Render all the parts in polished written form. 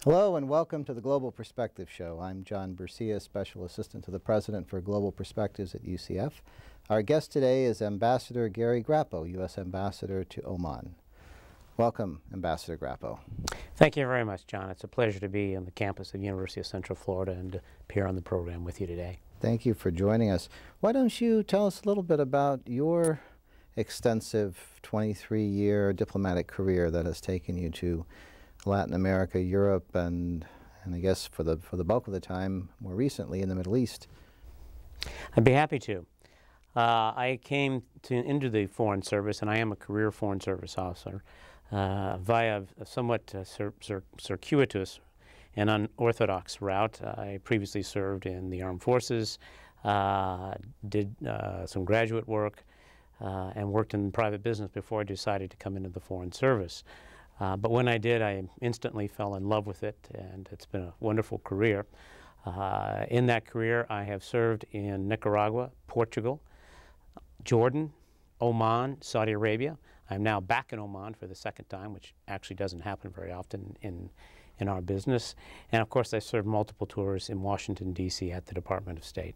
Hello and welcome to the Global Perspective Show. I'm John Bersia, Special Assistant to the President for Global Perspectives at UCF. Our guest today is Ambassador Garry Grappo, U.S. Ambassador to Oman. Welcome, Ambassador Grappo. Thank you very much, John. It's a pleasure to be on the campus of the University of Central Florida and to appear on the program with you today. Thank you for joining us. Why don't you tell us a little bit about your extensive 23-year diplomatic career that has taken you to Latin America, Europe, and I guess for the bulk of the time, more recently, in the Middle East. I'd be happy to. I came into the Foreign Service, and I am a career Foreign Service officer, via a somewhat circuitous and unorthodox route. I previously served in the Armed Forces, did some graduate work, and worked in private business before I decided to come into the Foreign Service. But when I did, I instantly fell in love with it, and it's been a wonderful career. In that career, I have served in Nicaragua, Portugal, Jordan, Oman, Saudi Arabia. I'm now back in Oman for the second time, which actually doesn't happen very often in our business. And of course, I served multiple tours in Washington, D.C. at the Department of State,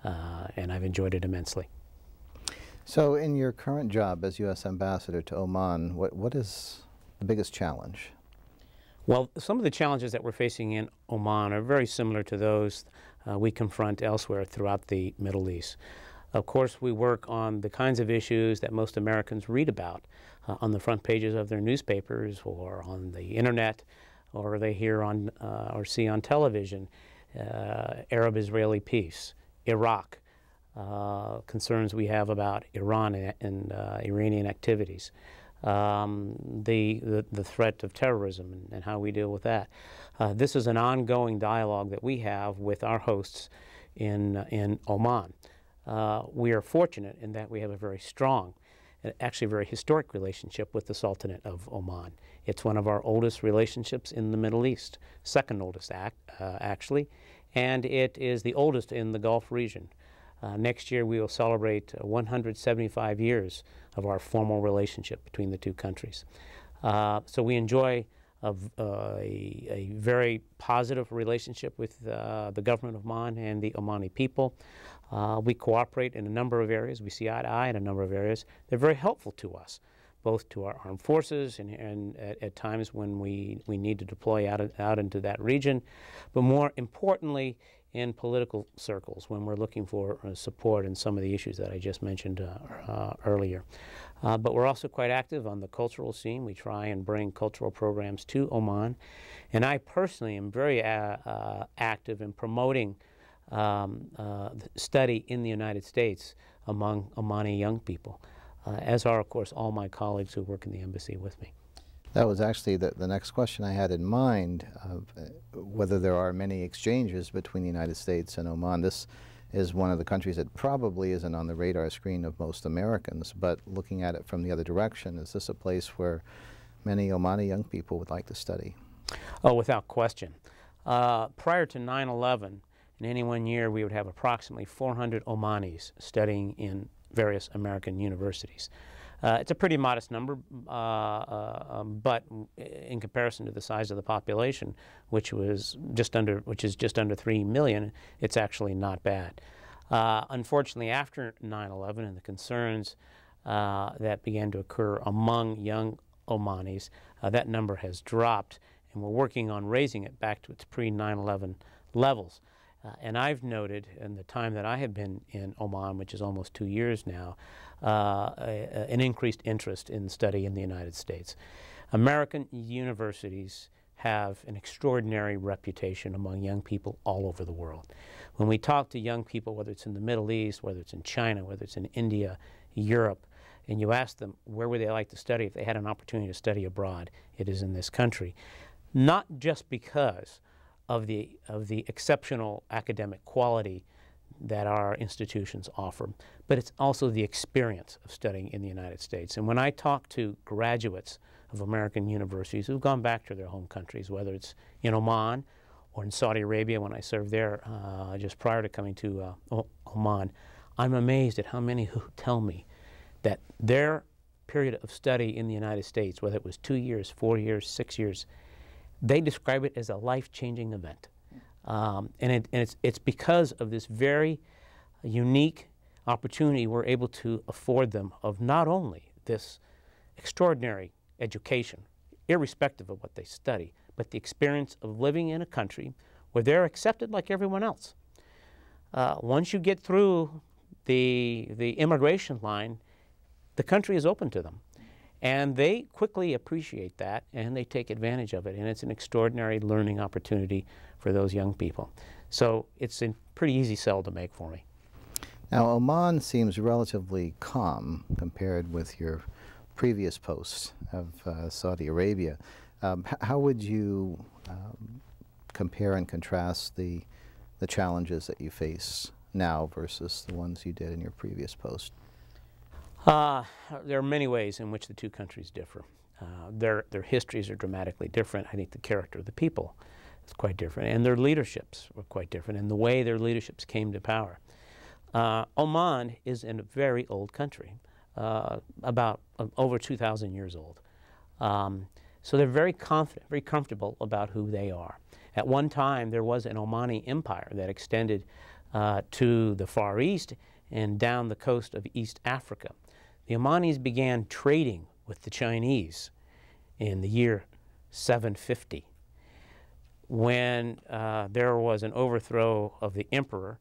and I've enjoyed it immensely. So in your current job as U.S. Ambassador to Oman, what is the biggest challenge? Well, some of the challenges that we're facing in Oman are very similar to those we confront elsewhere throughout the Middle East. Of course, we work on the kinds of issues that most Americans read about on the front pages of their newspapers or on the internet, or they hear on or see on television. Arab-Israeli peace, Iraq, concerns we have about Iran and Iranian activities. The threat of terrorism and how we deal with that. This is an ongoing dialogue that we have with our hosts in Oman. We are fortunate in that we have a very strong, actually very historic relationship with the Sultanate of Oman. It's one of our oldest relationships in the Middle East, second oldest actually, and it is the oldest in the Gulf region. Next year we will celebrate 175 years of our formal relationship between the two countries. So we enjoy a very positive relationship with the government of Oman and the Omani people. We cooperate in a number of areas. We see eye to eye in a number of areas. They're very helpful to us, both to our armed forces and at times when we need to deploy out into that region, but more importantly, in political circles when we're looking for support in some of the issues that I just mentioned earlier. But we're also quite active on the cultural scene. We try and bring cultural programs to Oman. And I personally am very active in promoting study in the United States among Omani young people, as are, of course, all my colleagues who work in the embassy with me. That was actually the next question I had in mind, whether there are many exchanges between the United States and Oman. This is one of the countries that probably isn't on the radar screen of most Americans, but looking at it from the other direction, is this a place where many Omani young people would like to study? Oh, without question. Prior to 9/11, in any one year we would have approximately 400 Omanis studying in various American universities. It's a pretty modest number, but in comparison to the size of the population, which is just under 3 million, it's actually not bad. Unfortunately, after 9/11 and the concerns that began to occur among young Omanis, that number has dropped, and we're working on raising it back to its pre-9/11 levels. And I've noted in the time that I have been in Oman, which is almost 2 years now, an increased interest in study in the United States. American universities have an extraordinary reputation among young people all over the world. When we talk to young people, whether it's in the Middle East, whether it's in China, whether it's in India, Europe, and you ask them where would they like to study if they had an opportunity to study abroad, it is in this country. Not just because of the exceptional academic quality that our institutions offer, but it's also the experience of studying in the United States. And when I talk to graduates of American universities who've gone back to their home countries, whether it's in Oman or in Saudi Arabia when I served there just prior to coming to Oman, I'm amazed at how many who tell me that their period of study in the United States, whether it was 2 years, 4 years, 6 years, they describe it as a life-changing event. And it's because of this very unique opportunity we're able to afford them of not only this extraordinary education, irrespective of what they study, but the experience of living in a country where they're accepted like everyone else. Once you get through the immigration line, the country is open to them. And they quickly appreciate that, and they take advantage of it. And it's an extraordinary learning opportunity for those young people. So it's a pretty easy sell to make for me. Now, Oman seems relatively calm compared with your previous post of Saudi Arabia. How would you compare and contrast the challenges that you face now versus the ones you did in your previous post? There are many ways in which the two countries differ. Their histories are dramatically different. I think the character of the people is quite different, and their leaderships were quite different, and the way their leaderships came to power. Oman is in a very old country, about over 2,000 years old. So they're very confident, very comfortable about who they are. At one time, there was an Omani empire that extended to the Far East and down the coast of East Africa. The Omanis began trading with the Chinese in the year 750. When there was an overthrow of the emperor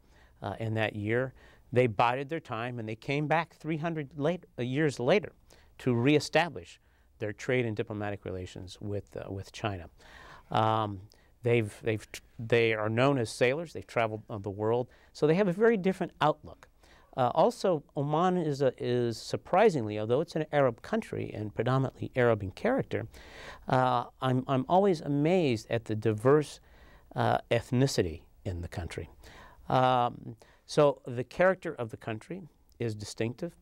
in that year, they bided their time and they came back 300 years later to reestablish their trade and diplomatic relations with China. They are known as sailors. They've traveled the world, so they have a very different outlook. Also, Oman is surprisingly, although it's an Arab country and predominantly Arab in character, I'm always amazed at the diverse ethnicity in the country. So the character of the country is distinctive,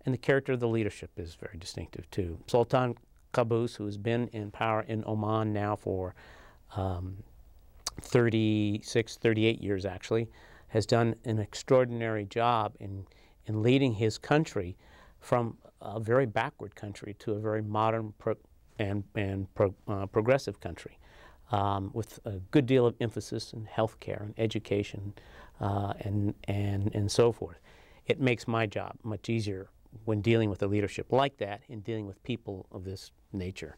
and the character of the leadership is very distinctive too. Sultan Qaboos, who has been in power in Oman now for 36, 38 years actually, has done an extraordinary job in leading his country from a very backward country to a very modern progressive country, with a good deal of emphasis in healthcare and education and so forth. It makes my job much easier when dealing with a leadership like that and dealing with people of this nature.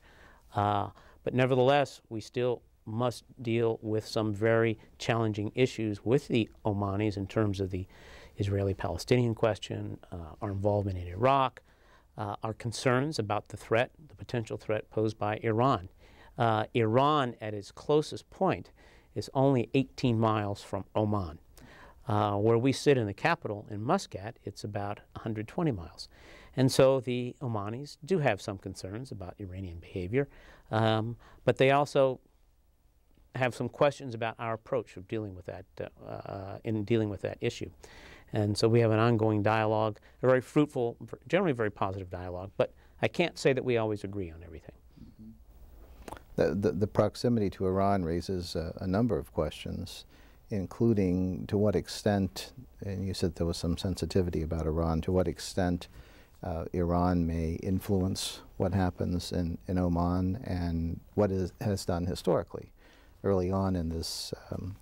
But nevertheless, we still must deal with some very challenging issues with the Omanis in terms of the Israeli-Palestinian question, our involvement in Iraq, our concerns about the threat, the potential threat posed by Iran. Iran, at its closest point, is only 18 miles from Oman. Where we sit in the capital in Muscat, it's about 120 miles. And so the Omanis do have some concerns about Iranian behavior, but they also have some questions about our approach of dealing with that, in dealing with that issue. And so we have an ongoing dialogue, a very fruitful, generally very positive dialogue, but I can't say that we always agree on everything. The proximity to Iran raises a number of questions, including to what extent, and you said there was some sensitivity about Iran, to what extent Iran may influence what happens in Oman and what has done historically. Early on in this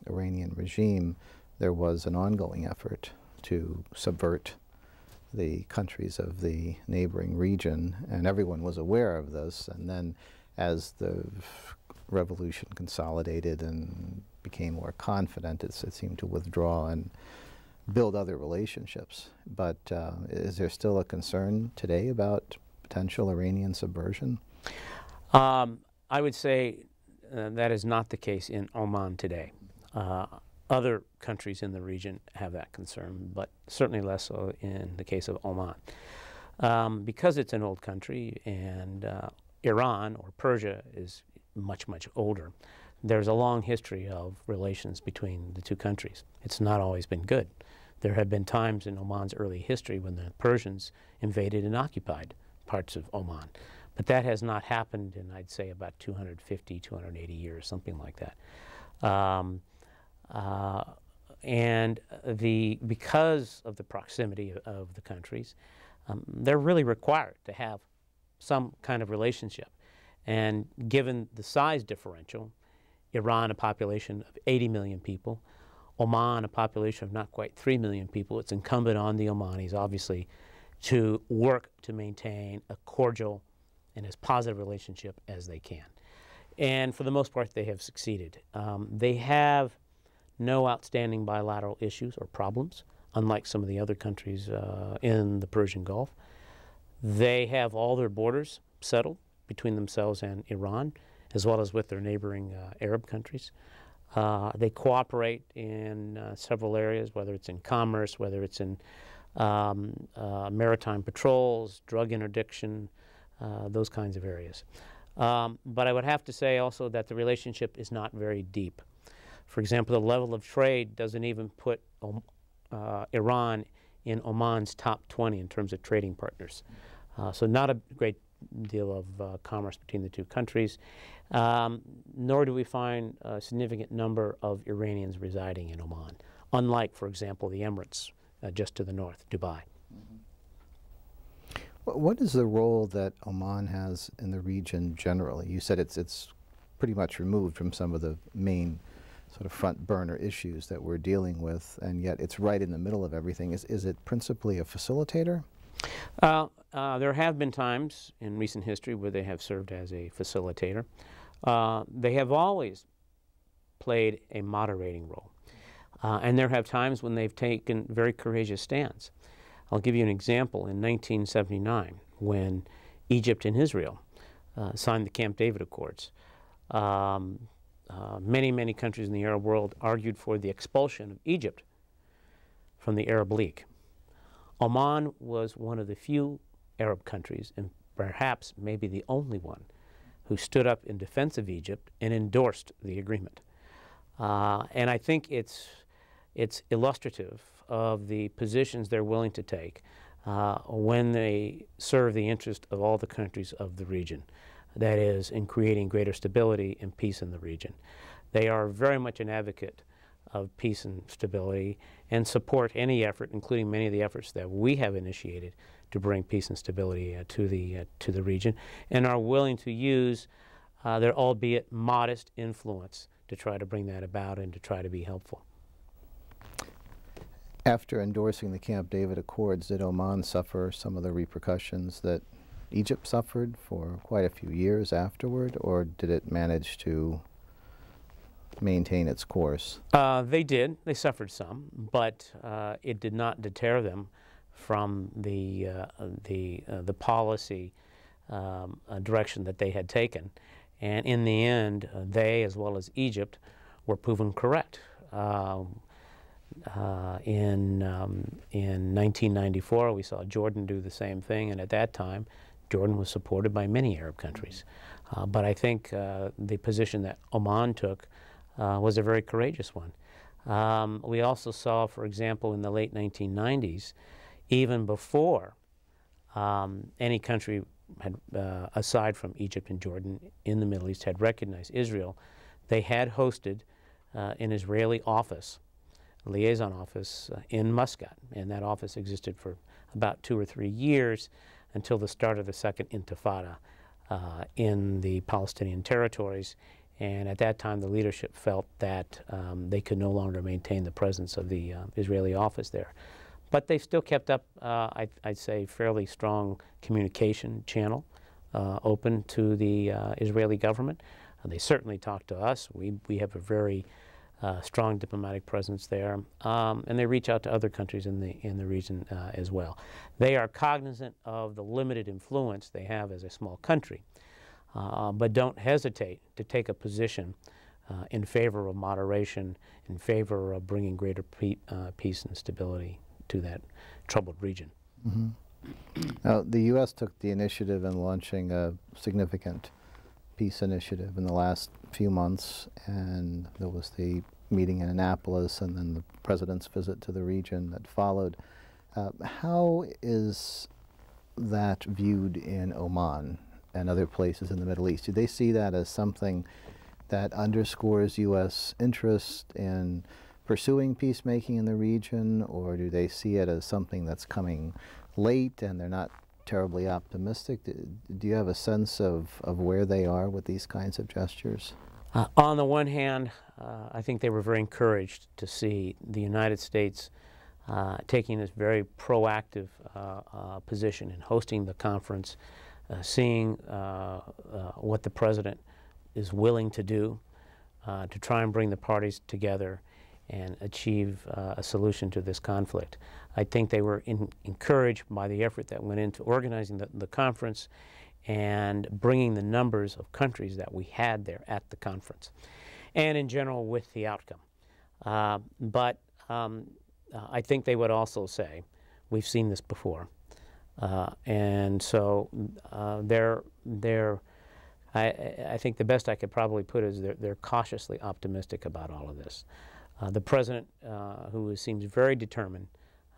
Iranian regime, there was an ongoing effort to subvert the countries of the neighboring region, and everyone was aware of this. And then as the revolution consolidated and became more confident, it seemed to withdraw and build other relationships. But is there still a concern today about potential Iranian subversion? I would say that is not the case in Oman today. Other countries in the region have that concern, but certainly less so in the case of Oman. Because it's an old country and Iran or Persia is much, much older, there's a long history of relations between the two countries. It's not always been good. There have been times in Oman's early history when the Persians invaded and occupied parts of Oman. But that has not happened in, I'd say, about 250, 280 years, something like that. Because of the proximity of the countries, they're really required to have some kind of relationship. And given the size differential Iran, a population of 80 million people. Oman, a population of not quite 3 million people. It's incumbent on the Omanis, obviously, to work to maintain a cordial and as positive relationship as they can. And for the most part, they have succeeded. They have no outstanding bilateral issues or problems, unlike some of the other countries in the Persian Gulf. They have all their borders settled between themselves and Iran, as well as with their neighboring Arab countries. They cooperate in several areas, whether it's in commerce, whether it's in maritime patrols, drug interdiction, those kinds of areas. But I would have to say also that the relationship is not very deep. For example, the level of trade doesn't even put Iran in Oman's top 20 in terms of trading partners. So not a great deal of commerce between the two countries, nor do we find a significant number of Iranians residing in Oman, unlike, for example, the Emirates just to the north, Dubai. What is the role that Oman has in the region generally? You said it's pretty much removed from some of the main sort of front burner issues that we're dealing with, and yet it's right in the middle of everything. Is it principally a facilitator? There have been times in recent history where they have served as a facilitator. They have always played a moderating role. And there have times when they've taken very courageous stands. I'll give you an example. In 1979, when Egypt and Israel signed the Camp David Accords, many countries in the Arab world argued for the expulsion of Egypt from the Arab League. Oman was one of the few Arab countries, and perhaps maybe the only one, who stood up in defense of Egypt and endorsed the agreement. And I think it's illustrative of the positions they're willing to take when they serve the interest of all the countries of the region. That is, in creating greater stability and peace in the region. They are very much an advocate of peace and stability and support any effort, including many of the efforts that we have initiated to bring peace and stability to the region, and are willing to use their albeit modest influence to try to bring that about and to try to be helpful. After endorsing the Camp David Accords, did Oman suffer some of the repercussions that Egypt suffered for quite a few years afterward, or did it manage to maintain its course? They did. They suffered some, but it did not deter them from the policy direction that they had taken. And in the end, they, as well as Egypt, were proven correct. In 1994, we saw Jordan do the same thing, and at that time, Jordan was supported by many Arab countries. But I think the position that Oman took was a very courageous one. We also saw, for example, in the late 1990s, even before any country had, aside from Egypt and Jordan in the Middle East, had recognized Israel, they had hosted an Israeli office, a liaison office in Muscat, and that office existed for about 2 or 3 years until the start of the Second Intifada in the Palestinian territories. And at that time, the leadership felt that they could no longer maintain the presence of the Israeli office there. But they still kept up, I'd say, fairly strong communication channel open to the Israeli government. They certainly talked to us. We have a very strong diplomatic presence there, and they reach out to other countries in the region as well. They are cognizant of the limited influence they have as a small country, but don't hesitate to take a position in favor of moderation, in favor of bringing greater peace and stability to that troubled region. Mm-hmm. Now, the U.S. took the initiative in launching a significant peace initiative in the last few months, and there was the meeting in Annapolis and then the president's visit to the region that followed. How is that viewed in Oman and other places in the Middle East? Do they see that as something that underscores U.S. interest in pursuing peacemaking in the region, or do they see it as something that's coming late and they're not terribly optimistic? Do you have a sense of where they are with these kinds of gestures? On the one hand, I think they were very encouraged to see the United States taking this very proactive position in hosting the conference, seeing what the president is willing to do to try and bring the parties together and achieve a solution to this conflict. I think they were encouraged by the effort that went into organizing the conference and bringing the numbers of countries that we had there at the conference, and in general with the outcome. But I think they would also say, we've seen this before, and so I think the best I could probably put is they're cautiously optimistic about all of this. The president, who seems very determined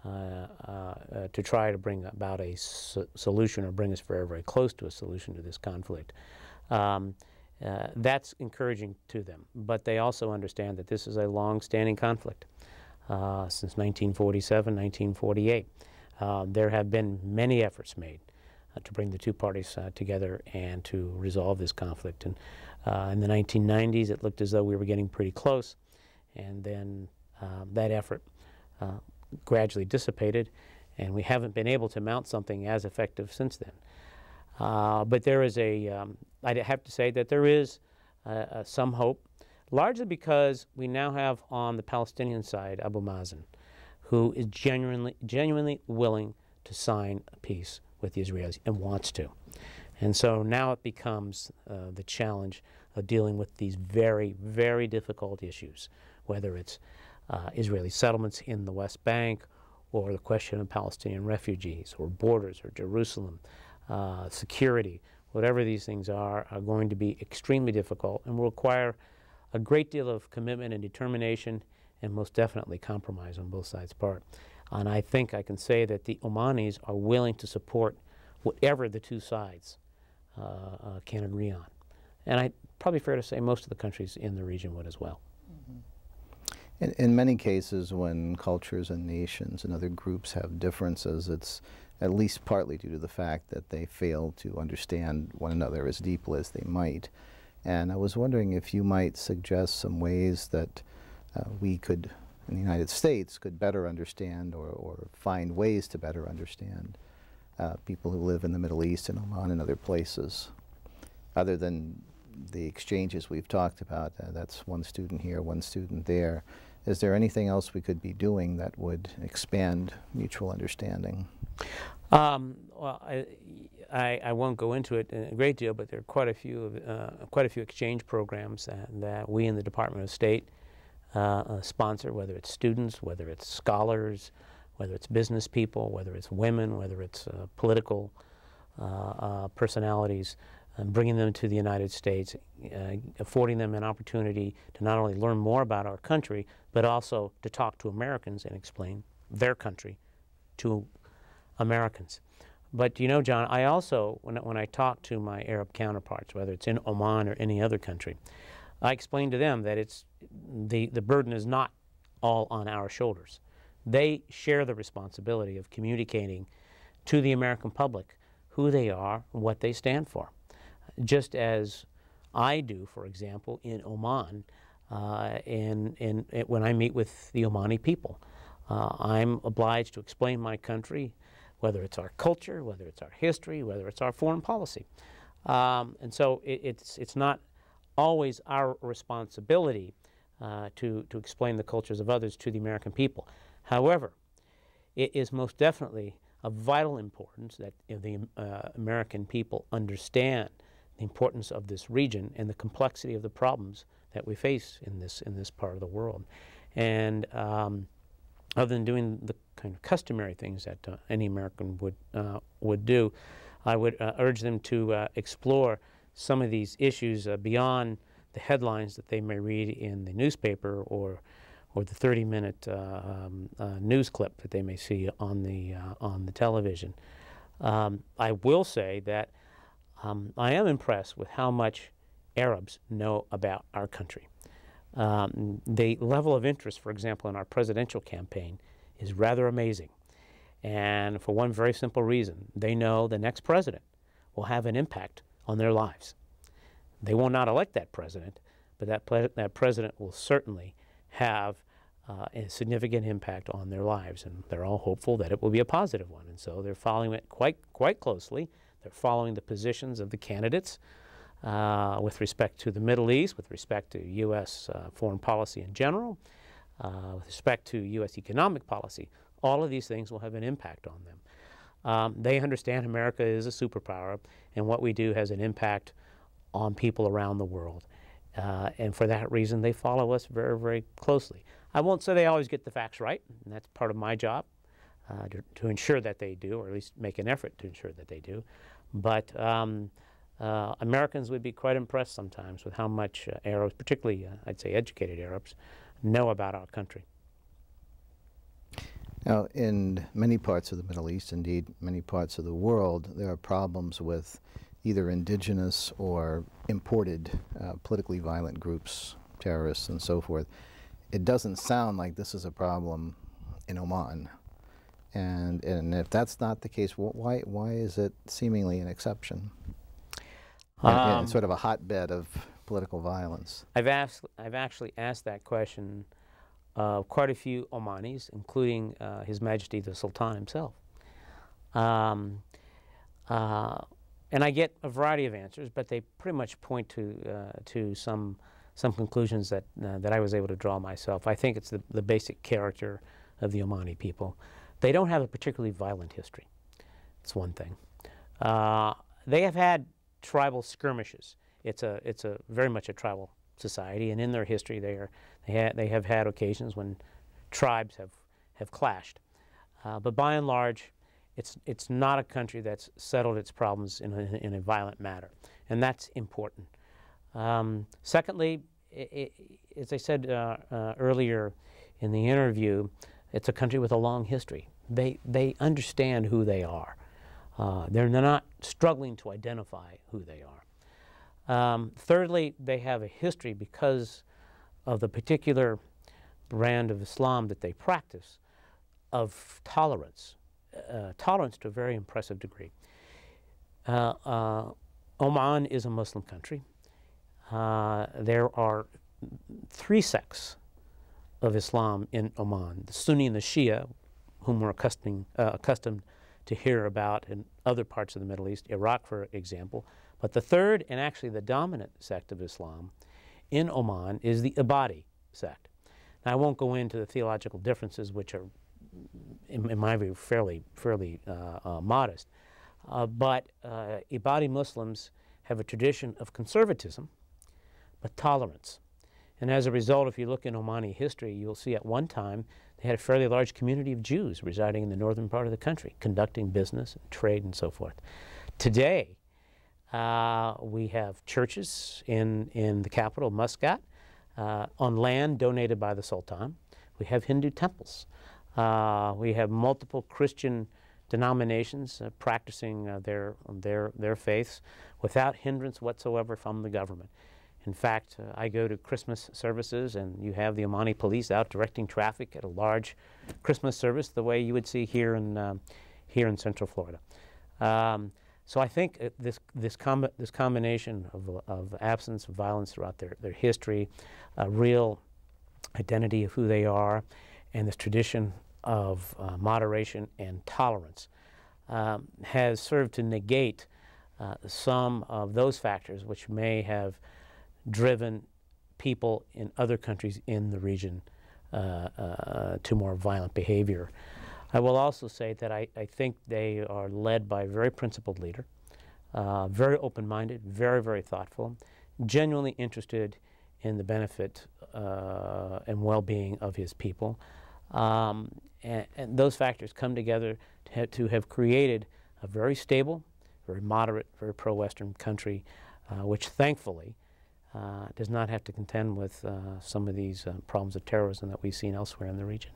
to try to bring about a solution, or bring us very, very close to a solution to this conflict, that's encouraging to them. But they also understand that this is a long-standing conflict since 1947, 1948. There have been many efforts made to bring the two parties together and to resolve this conflict. And in the 1990s, it looked as though we were getting pretty close, and then that effort gradually dissipated, and we haven't been able to mount something as effective since then. But there is I'd have to say that there is some hope, largely because we now have on the Palestinian side Abu Mazen, who is genuinely willing to sign a peace with the Israelis and wants to. And so now it becomes the challenge of dealing with these very, very difficult issues, whether it's Israeli settlements in the West Bank, or the question of Palestinian refugees, or borders, or Jerusalem, security. Whatever these things are going to be extremely difficult and will require a great deal of commitment and determination, and most definitely compromise on both sides' part. And I think I can say that the Omanis are willing to support whatever the two sides can agree on. And I probably fair to say most of the countries in the region would as well. Mm-hmm. In many cases, when cultures and nations and other groups have differences, it's at least partly due to the fact that they fail to understand one another as deeply as they might. And I was wondering if you might suggest some ways that we could, in the United States, could better understand, or find ways to better understand people who live in the Middle East and Oman and other places, other than the exchanges we've talked about. That's one student here, one student there. Is there anything else we could be doing that would expand mutual understanding? Well, I won't go into it in a great deal, but there are quite a few exchange programs that we in the Department of State sponsor, whether it's students, whether it's scholars, whether it's business people, whether it's women, whether it's political personalities, and bringing them to the United States, affording them an opportunity to not only learn more about our country, but also to talk to Americans and explain their country to Americans. But you know, John, I also, when I talk to my Arab counterparts, whether it's in Oman or any other country, I explain to them that it's the burden is not all on our shoulders. They share the responsibility of communicating to the American public who they are and what they stand for. Just as I do, for example, in Oman, when I meet with the Omani people. I'm obliged to explain my country, whether it's our culture, whether it's our history, whether it's our foreign policy. And so it's not always our responsibility to explain the cultures of others to the American people. However, it is most definitely of vital importance that the American people understand the importance of this region and the complexity of the problems that we face in this part of the world. And other than doing the kind of customary things that any American would do, I would urge them to explore some of these issues beyond the headlines that they may read in the newspaper or the 30-minute news clip that they may see on the television. I will say that I am impressed with how much Arabs know about our country. The level of interest, for example, in our presidential campaign is rather amazing. And for one very simple reason, they know the next president will have an impact on their lives. They will not elect that president, but that president will certainly have a significant impact on their lives, and they're all hopeful that it will be a positive one. And so they're following it quite closely. They're following the positions of the candidates with respect to the Middle East, with respect to U.S. Foreign policy in general, with respect to U.S. economic policy. All of these things will have an impact on them. They understand America is a superpower, and what we do has an impact on people around the world. And for that reason, they follow us very, very closely. I won't say they always get the facts right, and that's part of my job, to ensure that they do, or at least make an effort to ensure that they do. But Americans would be quite impressed sometimes with how much Arabs, particularly I'd say educated Arabs, know about our country. Now, in many parts of the Middle East, indeed many parts of the world, there are problems with either indigenous or imported politically violent groups, terrorists and so forth. It doesn't sound like this is a problem in Oman. And if that's not the case, why is it seemingly an exception? And sort of a hotbed of political violence. I've actually asked that question quite a few Omanis, including His Majesty the Sultan himself. And I get a variety of answers, but they pretty much point to some conclusions that I was able to draw myself. I think it's the basic character of the Omani people. They don't have a particularly violent history. That's one thing. They have had tribal skirmishes. It's very much a tribal society, and in their history, they have had occasions when tribes have clashed. But by and large, it's not a country that's settled its problems in a violent manner, and that's important. Secondly, as I said earlier in the interview, it's a country with a long history. They understand who they are. They're not struggling to identify who they are. Thirdly, they have a history because of the particular brand of Islam that they practice of tolerance, tolerance to a very impressive degree. Oman is a Muslim country. There are 3 sects of Islam in Oman, the Sunni and the Shia, whom we're accustomed to hear about in other parts of the Middle East, Iraq, for example. But the third, and actually the dominant sect of Islam in Oman, is the Ibadi sect. Now, I won't go into the theological differences, which are, in my view, fairly modest. But Ibadi Muslims have a tradition of conservatism, but tolerance. And as a result, if you look in Omani history, you'll see at one time they had a fairly large community of Jews residing in the northern part of the country, conducting business and trade and so forth. Today, we have churches in the capital, Muscat, on land donated by the Sultan. We have Hindu temples. We have multiple Christian denominations practicing their faiths without hindrance whatsoever from the government. In fact, I go to Christmas services, and you have the Omani police out directing traffic at a large Christmas service, the way you would see here in Central Florida. So I think this combination of absence of violence throughout their history, a real identity of who they are, and this tradition of moderation and tolerance has served to negate some of those factors which may have driven people in other countries in the region to more violent behavior. I will also say that I think they are led by a very principled leader, very open-minded, very, very thoughtful, genuinely interested in the benefit and well-being of his people. And those factors come together to have created a very stable, very moderate, very pro-Western country, which thankfully does not have to contend with some of these problems of terrorism that we've seen elsewhere in the region.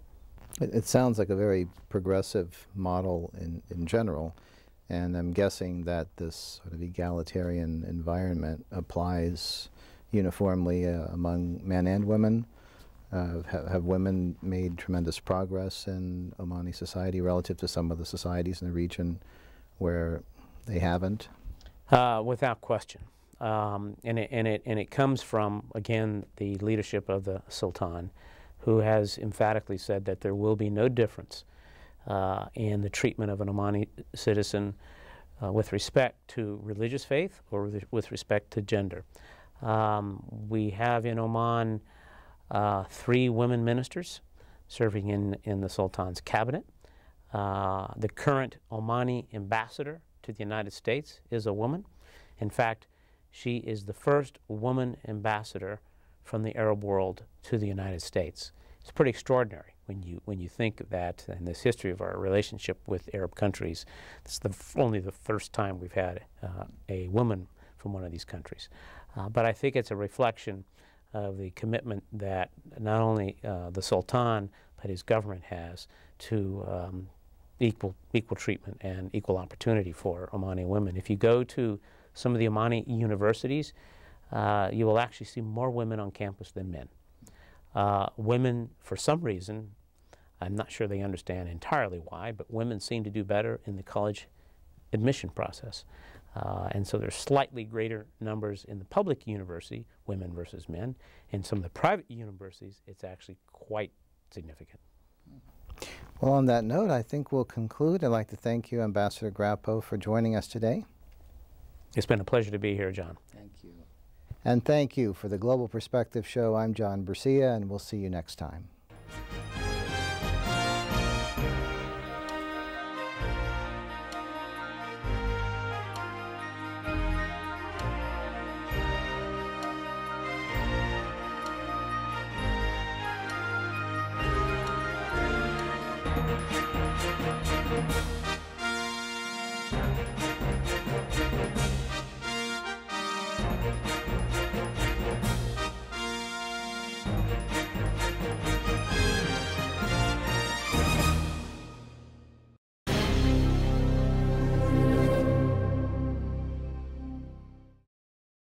It sounds like a very progressive model in general, and I'm guessing that this sort of egalitarian environment applies uniformly among men and women. Have women made tremendous progress in Omani society relative to some of the societies in the region where they haven't? Without question. and it comes from, again, the leadership of the Sultan, who has emphatically said that there will be no difference in the treatment of an Omani citizen with respect to religious faith or with respect to gender. We have in Oman 3 women ministers serving in the Sultan's cabinet. The current Omani ambassador to the United States is a woman. In fact, she is the first woman ambassador from the Arab world to the United States. It's pretty extraordinary when you think that in this history of our relationship with Arab countries, it's only the first time we've had a woman from one of these countries. But I think it's a reflection of the commitment that not only the Sultan but his government has to equal treatment and equal opportunity for Omani women. If you go to some of the Omani universities, you will actually see more women on campus than men. Women, for some reason, I'm not sure they understand entirely why, but women seem to do better in the college admission process. And so there's slightly greater numbers in the public university, women versus men. In some of the private universities, it's actually quite significant. Well, on that note, I think we'll conclude. I'd like to thank you, Ambassador Grappo, for joining us today. It's been a pleasure to be here, John. Thank you. And thank you. For the Global Perspective Show, I'm John Bersia, and we'll see you next time.